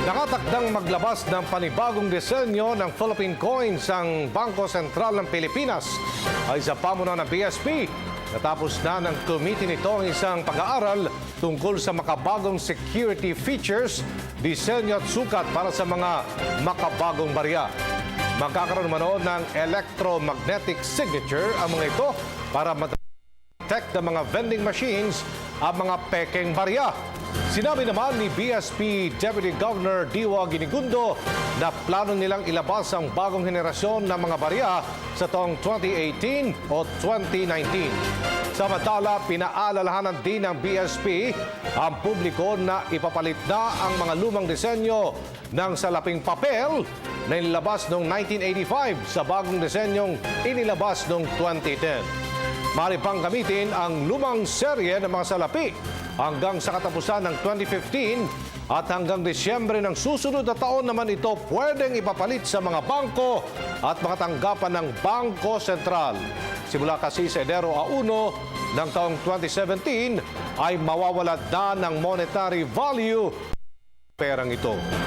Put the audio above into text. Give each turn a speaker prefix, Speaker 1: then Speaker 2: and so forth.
Speaker 1: Nakatakdang maglabas ng panibagong disenyo ng Philippine Coins ang Bangko Sentral ng Pilipinas ay sa pamunuan ng BSP. Natapos na ng committee nito ang isang pag-aaral tungkol sa makabagong security features, disenyo at sukat para sa mga makabagong barya. Magkakaroon manood ng electromagnetic signature ang mga ito para detect ng mga vending machines ang mga pekeng barya. Sinabi naman ni BSP Deputy Governor Diwa Ginigundo na plano nilang ilabas ang bagong henerasyon ng mga barya sa taong 2018 o 2019. Samantala, pinaalalahanan din ng BSP ang publiko na ipapalit na ang mga lumang disenyo ng salaping papel na inilabas noong 1985 sa bagong disenyong inilabas noong 2010. Maaari pang gamitin ang lumang serye ng mga salapi hanggang sa katapusan ng 2015 at hanggang Disyembre ng susunod na taon naman ito pwedeng ipapalit sa mga bangko at mga tanggapan ng Bangko Sentral. Simula kasi sa Enero 1 ng taong 2017 ay mawawala na ng monetary value perang ito.